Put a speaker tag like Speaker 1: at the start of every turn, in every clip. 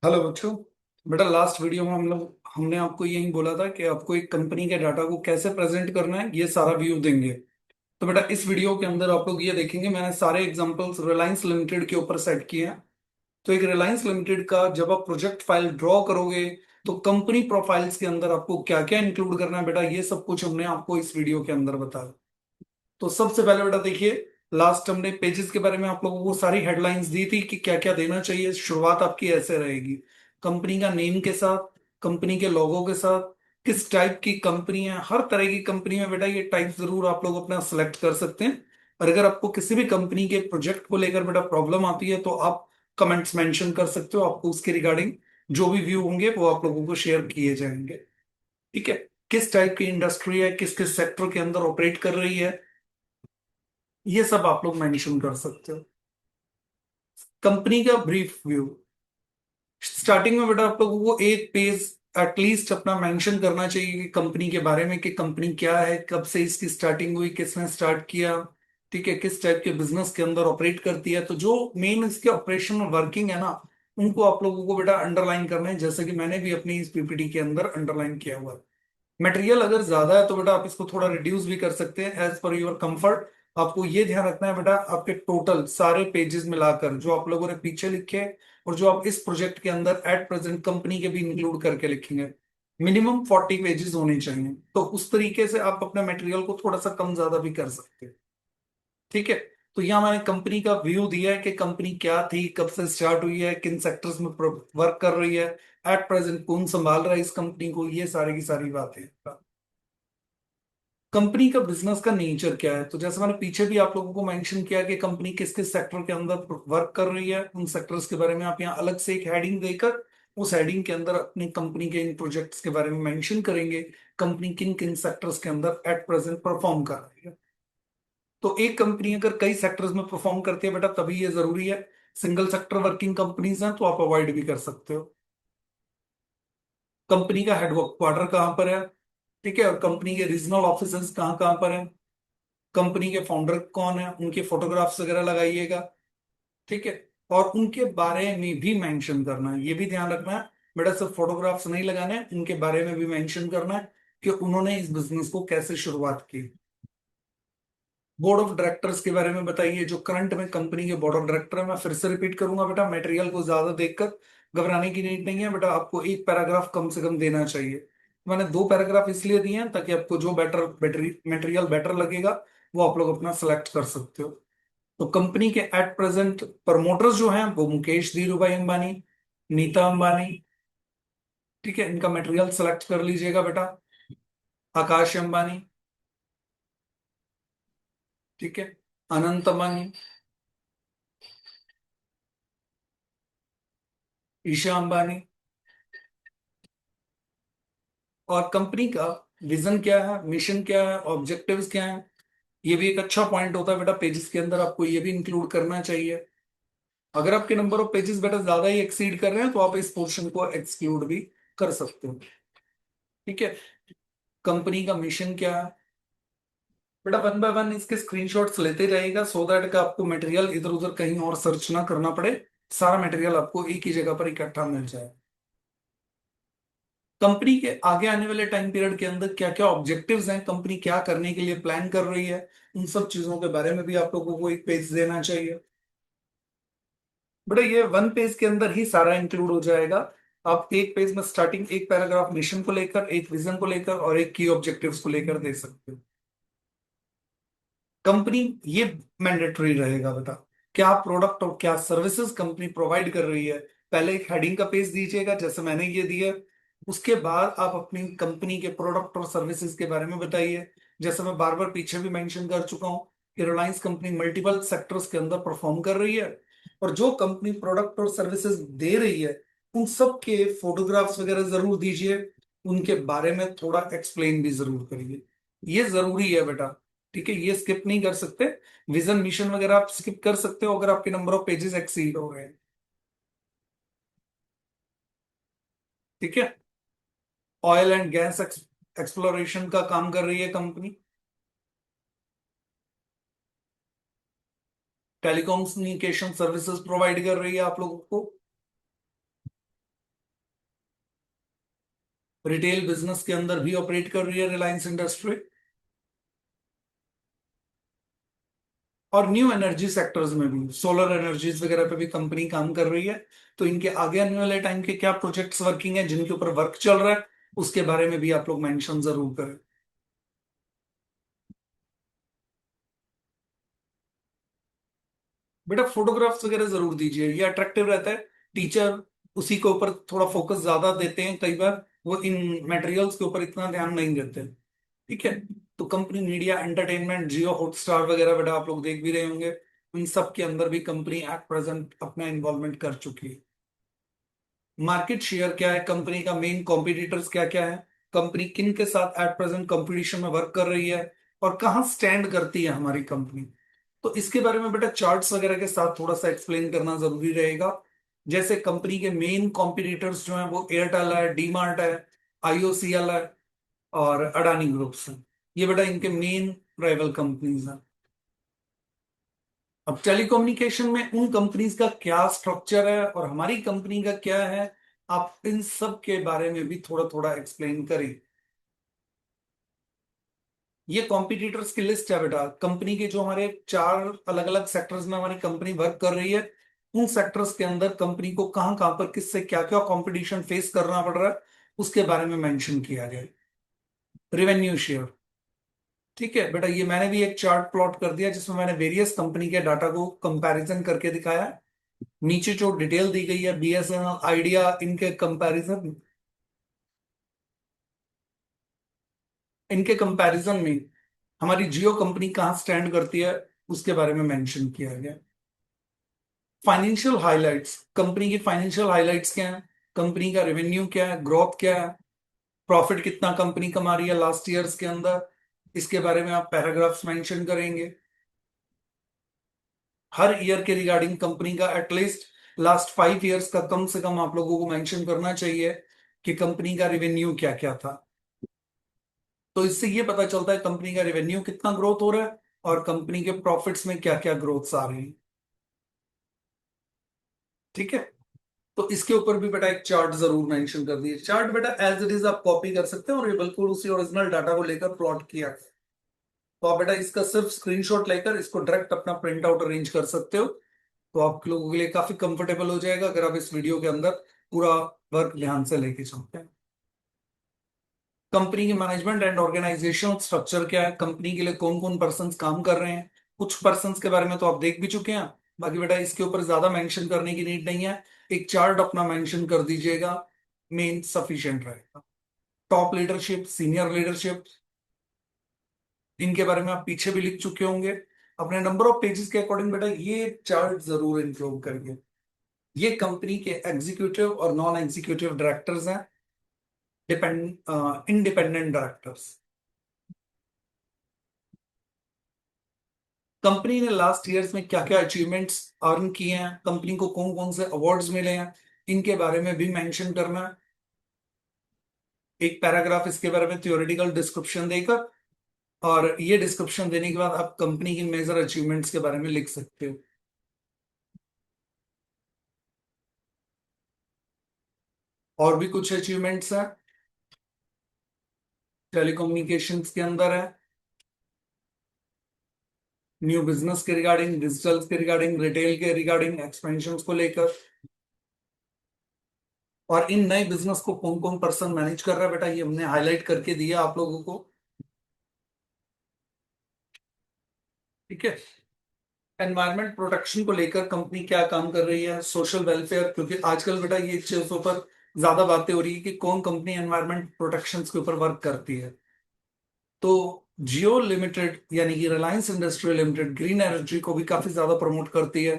Speaker 1: Hello बच्चों। बेटा last video में हमने आपको यही बोला था कि आपको एक कंपनी के डाटा को कैसे प्रेजेंट करना है, ये सारा व्यू देंगे। तो बेटा इस वीडियो के अंदर आप लोग ये देखेंगे, मैंने सारे एग्जांपल्स रिलायंस लिमिटेड के ऊपर सेट किए हैं। तो एक रिलायंस लिमिटेड का जब आप प्रोजेक्ट फाइल ड्रॉ करोगे तो कंपनी प्रोफाइल्स के अंदर आपको क्या क्या इंक्लूड करना है, बेटा ये सब कुछ हमने आपको इस वीडियो के अंदर बताया। तो सबसे पहले बेटा देखिए, लास्ट हमने पेजेस के बारे में आप लोगों को सारी हेडलाइंस दी थी कि क्या क्या देना चाहिए। शुरुआत आपकी ऐसे रहेगी, कंपनी का नेम के साथ, कंपनी के लोगो के साथ, किस टाइप की कंपनी है। हर तरह की कंपनी में बेटा ये टाइप जरूर आप लोग अपना सेलेक्ट कर सकते हैं। और अगर आपको किसी भी कंपनी के प्रोजेक्ट को लेकर बेटा प्रॉब्लम आती है तो आप कमेंट्स मेंशन कर सकते हो, आपको उसके रिगार्डिंग जो भी व्यू होंगे वो आप लोगों को शेयर किए जाएंगे। ठीक है, किस टाइप की इंडस्ट्री है, किस किस सेक्टर के अंदर ऑपरेट कर रही है, ये सब आप लोग मेंशन कर सकते हो। कंपनी का ब्रीफ व्यू, स्टार्टिंग में बेटा आप लोगों को एक पेज एटलीस्ट अपना मेंशन करना चाहिए कि कंपनी के बारे में, कि कंपनी क्या है, कब से इसकी स्टार्टिंग हुई, किसने स्टार्ट किया, ठीक है, किस टाइप के बिजनेस के अंदर ऑपरेट करती है। तो जो मेन इसके ऑपरेशन और वर्किंग है ना, उनको आप लोगों को बेटा अंडरलाइन करना है, जैसे कि मैंने भी अपनी इस पीपीटी के अंदर अंडरलाइन किया हुआ है। मटेरियल अगर ज्यादा है तो बेटा आप इसको थोड़ा रिड्यूस भी कर सकते हैं एज पर योर कंफर्ट। आपको ये ध्यान रखना है बेटा, आपके टोटल सारे पेजेस मिलाकर जो आप लोगों ने पीछे लिखे हैं और जो आप इस प्रोजेक्ट के अंदर एट प्रेजेंट कंपनी के भी इंक्लूड करके लिखेंगे, मिनिमम 40 पेजेस होने चाहिए। तो उस तरीके से आप अपने मटेरियल को थोड़ा सा कम ज्यादा भी कर सकते हैं। ठीक है, तो यहाँ मैंने कंपनी का व्यू दिया है कि कंपनी क्या थी, कब से स्टार्ट हुई है, किन सेक्टर्स में वर्क कर रही है, एट प्रेजेंट कौन संभाल रहा है इस कंपनी को, ये सारी की सारी बातें। कंपनी का बिजनेस का नेचर क्या है, तो जैसे मैंने पीछे भी आप लोगों को मेंशन किया कि कंपनी किस किस सेक्टर के अंदर वर्क कर रही है, उन सेक्टर्स के बारे में आप यहाँ अलग से एक हेडिंग देकर उस हेडिंग के अंदर अपनी कंपनी के इन प्रोजेक्ट्स के बारे में मेंशन करेंगे। कंपनी किन किन सेक्टर्स के अंदर एट प्रेजेंट परफॉर्म कर रही है। तो एक कंपनी अगर कई सेक्टर्स में परफॉर्म करती है बेटा, तभी ये जरूरी है। सिंगल सेक्टर वर्किंग कंपनीज हैं तो आप अवॉइड भी कर सकते हो। कंपनी का हेडक्वार्टर कहाँ पर है, ठीक है, और कंपनी के रीजनल ऑफिस कहाँ कहाँ पर है, कंपनी के फाउंडर कौन है, उनके फोटोग्राफ्स वगैरह लगाइएगा। ठीक है, और उनके बारे में भी मेंशन करना है, ये भी ध्यान रखना है बेटा, सिर्फ फोटोग्राफ्स नहीं लगाने हैं, उनके बारे में भी मेंशन करना है कि उन्होंने इस बिजनेस को कैसे शुरुआत की। बोर्ड ऑफ डायरेक्टर्स के बारे में बताइए, जो करंट में कंपनी के बोर्ड ऑफ डायरेक्टर है। मैं फिर से रिपीट करूंगा बेटा, मटेरियल को ज्यादा देखकर घबराने की नीड नहीं है बेटा, आपको एक पैराग्राफ कम से कम देना चाहिए। मैंने दो पैराग्राफ इसलिए दिए हैं ताकि आपको जो बेटर बैटरी मटेरियल बेटर लगेगा वो आप लोग अपना सेलेक्ट कर सकते हो। तो कंपनी के एट प्रेजेंट प्रमोटर्स जो हैं वो मुकेश धीरू भाई अंबानी, नीता अंबानी, ठीक है, इनका मटेरियल सेलेक्ट कर लीजिएगा बेटा। आकाश अंबानी, ठीक है, अनंत अंबानी, ईशा अंबानी। और कंपनी का विजन क्या है, मिशन क्या है, ऑब्जेक्टिव्स क्या है, ये भी एक अच्छा पॉइंट होता है बेटा, पेजेस के अंदर आपको ये भी इंक्लूड करना चाहिए। अगर आपके नंबर ऑफ पेजेस बेटा ज्यादा ही एक्सीड कर रहे हैं तो आप इस पोर्शन को एक्सक्लूड भी कर सकते हो। ठीक है, कंपनी का मिशन क्या है बेटा, वन बाय वन इसके स्क्रीनशॉट्स लेते जाइएगा सो दैट का आपको मटेरियल इधर उधर कहीं और सर्च ना करना पड़े, सारा मटेरियल आपको एक ही जगह पर इकट्ठा मिल जाए। कंपनी के आगे आने वाले टाइम पीरियड के अंदर क्या क्या ऑब्जेक्टिव्स हैं, कंपनी क्या करने के लिए प्लान कर रही है, उन सब चीजों के बारे में भी आप लोगों को एक पेज देना चाहिए। बेटा ये वन पेज के अंदर ही सारा इंक्लूड हो जाएगा। आप एक पेज में स्टार्टिंग एक पैराग्राफ मिशन को लेकर, एक विजन को लेकर और एक की ऑब्जेक्टिव्स को लेकर दे सकते हो। कंपनी, ये मैंडेटरी रहेगा बेटा, क्या प्रोडक्ट और क्या सर्विसेज कंपनी प्रोवाइड कर रही है। पहले एक हेडिंग का पेज दीजिएगा जैसे मैंने ये दिया, उसके बाद आप अपनी कंपनी के प्रोडक्ट और सर्विसेज के बारे में बताइए। जैसे मैं बार बार पीछे भी मेंशन कर चुका हूं कि रिलायंस कंपनी मल्टीपल सेक्टर्स के अंदर परफॉर्म कर रही है, और जो कंपनी प्रोडक्ट और सर्विसेज दे रही है उन सब के फोटोग्राफ्स वगैरह जरूर दीजिए, उनके बारे में थोड़ा एक्सप्लेन भी जरूर करिए, ये जरूरी है बेटा। ठीक है, ये स्किप नहीं कर सकते। विजन मिशन वगैरह आप स्किप कर सकते हो अगर आपके नंबर ऑफ पेजेस एक्सीड हो गए हैं। ठीक है, ऑयल एंड गैस एक्सप्लोरेशन का काम कर रही है कंपनी, टेलीकॉम्युनिकेशन सर्विसेज प्रोवाइड कर रही है आप लोगों को। रिटेल बिजनेस के अंदर भी ऑपरेट कर रही है रिलायंस इंडस्ट्री, और न्यू एनर्जी सेक्टर्स में भी सोलर एनर्जीज वगैरह पे भी कंपनी काम कर रही है। तो इनके आगे आने वाले टाइम के क्या प्रोजेक्ट्स वर्किंग है, जिनके ऊपर वर्क चल रहा है, उसके बारे में भी आप लोग मेंशन जरूर करें। बेटा फोटोग्राफ्स वगैरह जरूर दीजिए, ये अट्रैक्टिव रहता है। टीचर उसी के ऊपर थोड़ा फोकस ज्यादा देते हैं, कई बार वो इन मटेरियल्स के ऊपर इतना ध्यान नहीं देते। ठीक है। तो कंपनी मीडिया एंटरटेनमेंट, जियो हॉटस्टार वगैरह बेटा आप लोग देख भी रहे होंगे, इन सब के अंदर भी कंपनी एट प्रेजेंट अपना इन्वॉल्वमेंट कर चुकी है। मार्केट शेयर क्या है कंपनी का, मेन कॉम्पिटिटर्स क्या क्या है, कंपनी किन के साथ एट प्रेजेंट कंपटीशन में वर्क कर रही है, और कहाँ स्टैंड करती है हमारी कंपनी। तो इसके बारे में बेटा चार्ट्स वगैरह के साथ थोड़ा सा एक्सप्लेन करना जरूरी रहेगा। जैसे कंपनी के मेन कॉम्पिटिटर्स जो हैं वो एयरटेल है, डीमार्ट है, आईओसीएल है, और अडानी ग्रुप्स हैं। ये बेटा इनके मेन राइवल कंपनीज हैं। अब टेलीकम्युनिकेशन में उन कंपनीज का क्या स्ट्रक्चर है और हमारी कंपनी का क्या है, आप इन सब के बारे में भी थोड़ा थोड़ा एक्सप्लेन करें। ये कॉम्पिटिटर्स की लिस्ट है बेटा, कंपनी के जो हमारे चार अलग अलग सेक्टर्स में हमारी कंपनी वर्क कर रही है, उन सेक्टर्स के अंदर कंपनी को कहां कहां पर किससे क्या क्या कंपटीशन फेस करना पड़ रहा है, उसके बारे में मेंशन किया गया। रेवेन्यू शेयर, ठीक है बेटा, ये मैंने भी एक चार्ट प्लॉट कर दिया जिसमें मैंने वेरियस कंपनी के डाटा को कंपैरिजन करके दिखाया है। नीचे जो डिटेल दी गई है बीएसएनएल, आइडिया, इनके कंपैरिजन, इनके कंपैरिजन में हमारी जियो कंपनी कहाँ स्टैंड करती है, उसके बारे में मेंशन किया गया। फाइनेंशियल हाइलाइट्स, कंपनी की फाइनेंशियल हाइलाइट्स क्या है, कंपनी का रेवेन्यू क्या है, ग्रोथ क्या है, प्रॉफिट कितना कंपनी कमा रही है लास्ट ईयर्स के अंदर, इसके बारे में आप पैराग्राफ्स मेंशन करेंगे। हर ईयर के रिगार्डिंग कंपनी का एटलीस्ट लास्ट 5 ईयर्स का कम से कम आप लोगों को मेंशन करना चाहिए कि कंपनी का रेवेन्यू क्या क्या था। तो इससे ये पता चलता है कंपनी का रेवेन्यू कितना ग्रोथ हो रहा है और कंपनी के प्रॉफिट्स में क्या क्या ग्रोथ्स आ रही हैं। ठीक है। तो इसके ऊपर भी बेटा एक चार्ट जरूर मेंशन कर दिए। चार्ट बेटा एज इट इज आप कॉपी कर सकते हैं और ये बिल्कुल उसी ओरिजिनल डाटा को लेकर प्लॉट किया है। तो आप बेटा इसका सिर्फ स्क्रीनशॉट लेकर इसको डायरेक्ट अपना प्रिंट आउट अरेंज कर सकते हो। तो आप लोगों के लिए काफी कंफर्टेबल हो जाएगा अगर आप इस वीडियो के अंदर पूरा वर्क ध्यान से लेके चलते हैं। कंपनी की मैनेजमेंट एंड ऑर्गेनाइजेशनल स्ट्रक्चर क्या है, कंपनी के लिए कौन कौन पर्सन काम कर रहे हैं, कुछ पर्सन के बारे में तो आप देख भी चुके हैं। बाकी बेटा इसके ऊपर ज्यादा मेंशन करने की नीड नहीं है, एक चार्ट अपना मेंशन कर दीजिएगा, मेन सफिशिएंट रहेगा। टॉप लीडरशिप, सीनियर लीडरशिप, इनके बारे में आप पीछे भी लिख चुके होंगे। अपने नंबर ऑफ पेजेस के अकॉर्डिंग बेटा ये चार्ट जरूर इंक्लूड करिए। ये कंपनी के एग्जीक्यूटिव और नॉन एग्जीक्यूटिव डायरेक्टर्स हैं, डिपेंड इंडिपेंडेंट डायरेक्टर्स। कंपनी ने लास्ट ईयर्स में क्या क्या अचीवमेंट्स अर्न किए हैं, कंपनी को कौन कौन से अवार्ड्स मिले हैं, इनके बारे में भी मेंशन करना है। एक पैराग्राफ इसके बारे में थ्योरेटिकल डिस्क्रिप्शन देकर, और ये डिस्क्रिप्शन देने के बाद आप कंपनी की मेजर अचीवमेंट्स के बारे में लिख सकते हो। और भी कुछ अचीवमेंट्स हैं टेलीकम्युनिकेशंस के अंदर है, न्यू बिजनेस के रिगार्डिंग, डिजिटल के रिगार्डिंग, रिटेल के रिगार्डिंग, एक्सपेंशन को लेकर, और इन नए बिजनेस को कौन कौन पर्सन मैनेज कर रहा है बेटा ये हमने हाईलाइट करके दिया आप लोगों को। ठीक है। एनवायरमेंट प्रोटेक्शन को लेकर कंपनी क्या काम कर रही है, सोशल वेलफेयर, क्योंकि आजकल बेटा ये चीजों पर ज्यादा बातें हो रही है कि कौन कंपनी एनवायरमेंट प्रोटेक्शन के ऊपर वर्क करती है। तो जियो लिमिटेड यानी कि Reliance industrial limited green energy को भी काफी ज्यादा प्रमोट करती है।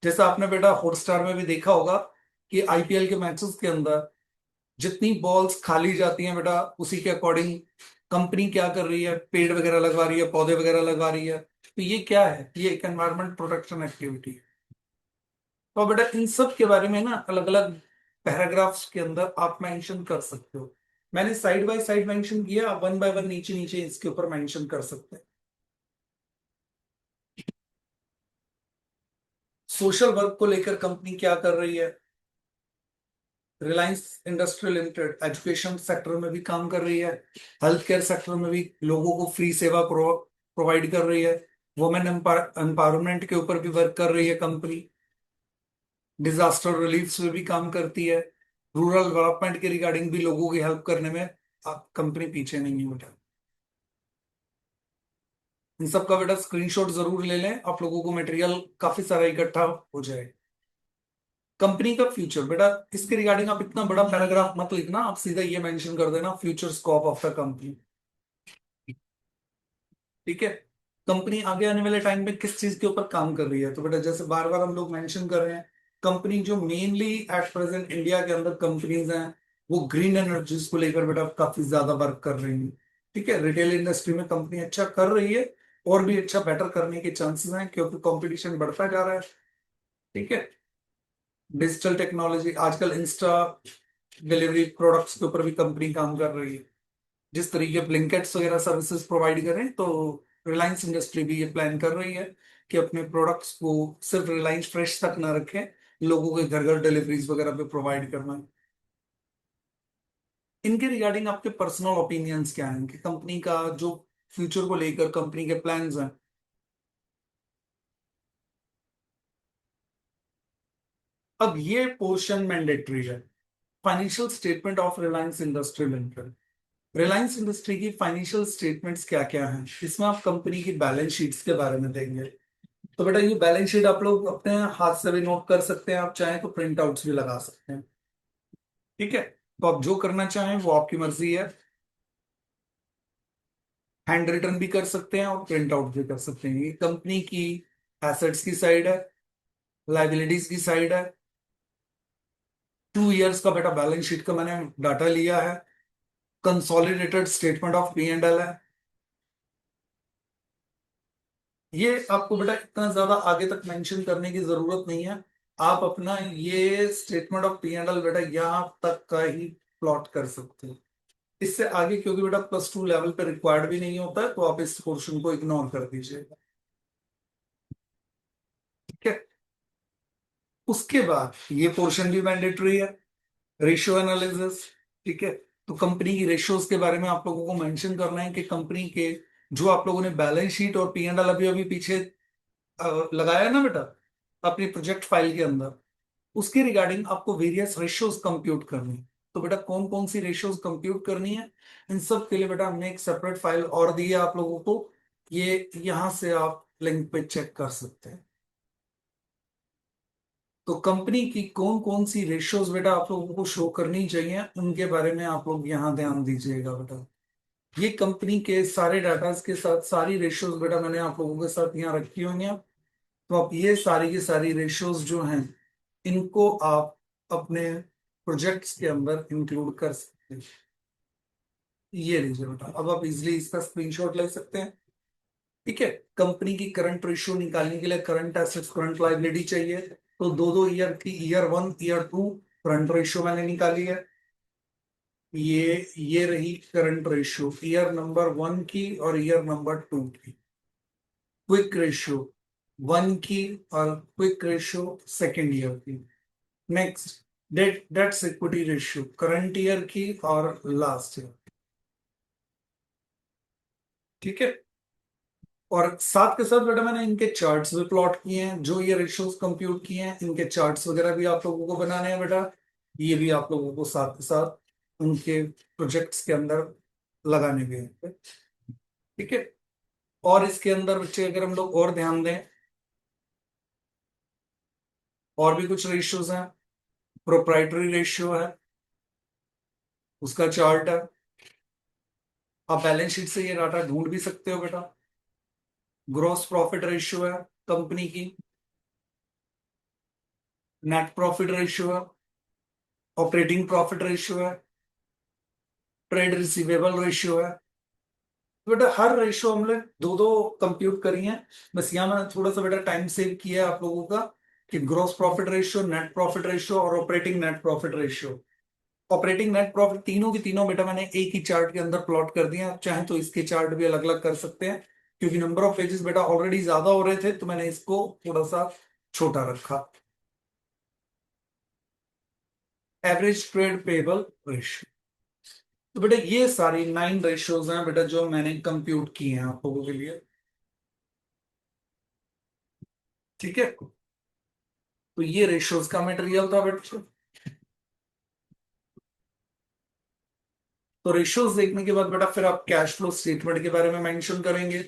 Speaker 1: जैसा आपने बेटा हॉटस्टार में भी देखा होगा कि आईपीएल के मैचेस के अंदर जितनी बॉल्स खाली जाती हैं बेटा, उसी के अकॉर्डिंग कंपनी क्या कर रही है, पेड़ वगैरह लगवा रही है, पौधे वगैरह लगवा रही है। तो ये क्या है, ये एक एनवायरमेंट प्रोटेक्शन एक्टिविटी है। तो बेटा इन सब के बारे में ना अलग अलग पैराग्राफ्स के अंदर आप मेंशन कर सकते हो। मैंने साइड बाय साइड मेंशन किया, आप वन बाय वन नीचे नीचे इसके ऊपर मेंशन कर सकते हैं। सोशल वर्क को लेकर कंपनी क्या कर रही है, Reliance industrial limited education sector में भी काम कर रही है, हेल्थ केयर सेक्टर में भी लोगों को फ्री सेवा प्रोवाइड कर रही है, वुमेन एम्पावरमेंट के ऊपर भी वर्क कर रही है कंपनी, डिजास्टर रिलीफ में भी काम करती है, रूरल डेवलपमेंट के रिगार्डिंग भी लोगों की हेल्प करने में कंपनी पीछे नहीं है बेटा। इन सब का बेटा स्क्रीनशॉट जरूर ले लें, आप लोगों को मटेरियल काफी सारा इकट्ठा हो जाए। कंपनी का फ्यूचर बेटा, इसके रिगार्डिंग आप इतना बड़ा पैराग्राफ मत लिखना, आप सीधा ये मेंशन कर देना future scope of the company. ठीक है, कंपनी आगे आने वाले टाइम में किस चीज के ऊपर काम कर रही है, तो बेटा जैसे बार बार हम लोग मेंशन कर रहे हैं, कंपनी जो मेनली एट प्रेजेंट इंडिया के अंदर कंपनीज हैं वो ग्रीन एनर्जीज को लेकर बेटा काफी ज्यादा वर्क कर रही हैं। ठीक है, रिटेल इंडस्ट्री में कंपनी अच्छा कर रही है, और भी अच्छा बेटर करने के चांसेस हैं क्योंकि कंपटीशन बढ़ता जा रहा है। ठीक है, डिजिटल टेक्नोलॉजी आजकल इंस्टा डिलीवरी प्रोडक्ट्स के ऊपर भी कंपनी काम कर रही है, जिस तरीके ब्लिंकेट्स वगैरह सर्विसेज प्रोवाइड करें, तो रिलायंस इंडस्ट्री भी ये प्लान कर रही है कि अपने प्रोडक्ट्स को सिर्फ रिलायंस फ्रेश तक ना रखें, लोगों के घर घर डिलीवरीज वगैरह पे प्रोवाइड करना है। इनके रिगार्डिंग आपके पर्सनल ओपिनियंस क्या हैं कि कंपनी का जो फ्यूचर को लेकर कंपनी के प्लान्स हैं। अब ये पोर्शन मैंडेटरी है, financial statement of Reliance industry limited. Reliance industry की फाइनेंशियल स्टेटमेंट्स क्या क्या हैं, इसमें आप कंपनी की बैलेंस शीट्स के बारे में देंगे। तो बेटा ये बैलेंस शीट आप लोग अपने हाथ से भी नोट कर सकते हैं, आप चाहें तो प्रिंट आउट्स भी लगा सकते हैं। ठीक है, तो आप जो करना चाहें वो आपकी मर्जी है, हैंड रिटन भी कर सकते हैं और प्रिंट आउट भी कर सकते हैं। ये कंपनी की एसेट्स की साइड है, लाइबिलिटीज की साइड है। 2 इयर्स का बेटा बैलेंस शीट का मैंने डाटा लिया है, consolidated statement of P and L है। ये आपको बेटा इतना ज्यादा आगे तक मेंशन करने की जरूरत नहीं है, आप अपना ये statement of P and L बेटा यहाँ तक का ही प्लॉट कर सकते हैं। इससे आगे क्योंकि बेटा +2 लेवल पे रिक्वायर्ड भी नहीं होता है, तो आप इस पोर्शन को इग्नोर कर दीजिएगा। ठीक है, उसके बाद ये पोर्शन भी मैंडेटरी है, रेशियो एनालिसिस। ठीक है, तो कंपनी की रेशियोज के बारे में आप लोगों को मेंशन करना है कि कंपनी के जो आप लोगों ने बैलेंस शीट और पी एंड एल अभी अभी पीछे लगाया है ना बेटा अपनी प्रोजेक्ट फाइल के अंदर, उसके रिगार्डिंग आपको वेरियस रेशियोज कंप्यूट करनी है। तो बेटा कौन कौन सी रेशियोज कंप्यूट करनी है, इन सब के लिए बेटा हमने एक सेपरेट फाइल और दी है आप लोगों को, ये यहां से आप लिंक पे चेक कर सकते हैं। तो कंपनी की कौन कौन सी रेशियोज बेटा आप लोगों को शो करनी चाहिए, उनके बारे में आप लोग यहाँ ध्यान दीजिएगा बेटा। ये कंपनी के सारे डाटाज के साथ सारी रेशियोज बेटा मैंने आप लोगों के साथ यहाँ रखी हुई हैं। तो आप ये सारी की सारी रेशियोज जो हैं इनको आप अपने प्रोजेक्ट्स के अंदर इंक्लूड कर सकते हैं। ये लीजिए बेटा, अब आप इजिली इसका स्क्रीनशॉट ले सकते हैं। ठीक है, कंपनी की करंट रेशियो निकालने के लिए करंट एसेट्स करंट लायबिलिटी चाहिए, तो दो दो ईयर की ईयर 1 ईयर 2 करंट रेशियो मैंने निकाली है। ये रही करंट रेशियो ईयर नंबर 1 की और ईयर नंबर 2 की। क्विक रेशियो 1 की और क्विक रेशियो सेकेंड ईयर की। Next, debts equity ratio current year की और लास्ट ईयर। ठीक है, और साथ के साथ बेटा मैंने इनके चार्ट्स भी प्लॉट किए हैं, जो ये रेशियोज कंप्यूट किए हैं इनके चार्ट्स वगैरह भी आप लोगों को बनाने हैं बेटा। ये भी आप लोगों को साथ के साथ उनके प्रोजेक्ट्स के अंदर लगाने भी हैं। ठीक है, और इसके अंदर बच्चे अगर हम लोग और ध्यान दें, और भी कुछ रेशियोज हैं। प्रोप्राइटरी रेशियो है, उसका चार्ट है, आप बैलेंस शीट से ये डाटा ढूंढ भी सकते हो बेटा। ग्रॉस प्रॉफिट रेशियो है कंपनी की, नेट प्रॉफिट रेशियो है, ऑपरेटिंग प्रॉफिट रेशियो है, ट्रेड रिसीवेबल रेशियो है। तो बेटा हर रेशियो हमने दो दो कंप्यूट करी है, बस यहाँ मैंने थोड़ा सा बेटा टाइम सेव किया है आप लोगों का, कि gross profit ratio, net profit ratio और operating net profit ratio. Operating net profit तीनों की तीनों बेटा मैंने एक ही चार्ट के अंदर प्लॉट कर दिए हैं, आप चाहें तो इसके चार्ट भी अलग अलग कर सकते हैं, क्योंकि नंबर ऑफ पेजेस बेटा ऑलरेडी ज्यादा हो रहे थे तो मैंने इसको थोड़ा सा छोटा रखा। Average trade payable ratio. तो बेटा ये सारी 9 रेशियोज हैं बेटा जो मैंने कंप्यूट किए हैं आप लोगों के लिए। ठीक है, तो ये रेशियोज का मटेरियल था बेटा। तो रेशियोज देखने के बाद बेटा फिर आप कैश फ्लो स्टेटमेंट के बारे में मेंशन करेंगे।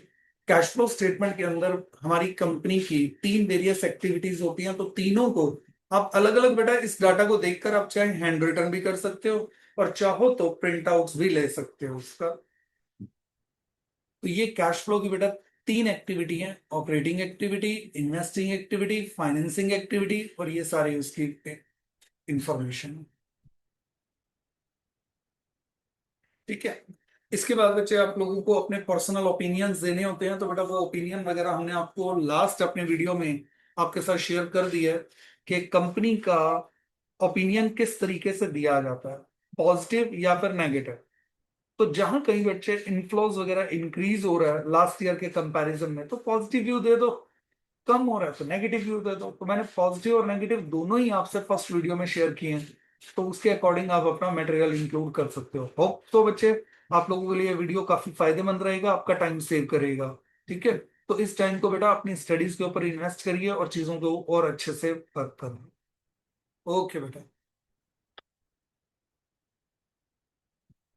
Speaker 1: कैश फ्लो स्टेटमेंट के अंदर हमारी कंपनी की 3 वेरियस एक्टिविटीज होती हैं, तो तीनों को आप अलग अलग बेटा इस डाटा को देखकर आप चाहे हैंड रिटन भी कर सकते हो और चाहो तो प्रिंट आउट भी ले सकते हो उसका। तो ये कैश फ्लो की बेटा 3 एक्टिविटी है, operating activity, investing activity, financing activity, और ये सारी उसकी इंफॉर्मेशन। ठीक है, इसके बाद बच्चे आप लोगों को अपने पर्सनल ओपिनियंस देने होते हैं, तो बेटा वो ओपिनियन वगैरह हमने आपको लास्ट अपने वीडियो में आपके साथ शेयर कर दिया है कि कंपनी का ओपिनियन किस तरीके से दिया जाता है, पॉजिटिव या फिर नेगेटिव। तो जहां कहीं बच्चे इनफ्लोज वगैरह इंक्रीज हो रहा है लास्ट ईयर के कंपैरिजन में, तो पॉजिटिव व्यू दे दो, कम हो रहा है तो नेगेटिव व्यू दे दो। तो मैंने पॉजिटिव और नेगेटिव दोनों ही आपसे फर्स्ट वीडियो में शेयर किए हैं, तो उसके अकॉर्डिंग आप अपना मटेरियल इंक्लूड कर सकते हो। होप तो बच्चे आप लोगों के लिए वीडियो काफी फायदेमंद रहेगा, आपका टाइम सेव करेगा। ठीक है, तो इस टाइम को बेटा अपनी स्टडीज के ऊपर इन्वेस्ट करिए और चीजों को और अच्छे से वर्क करिए। ओके बेटा।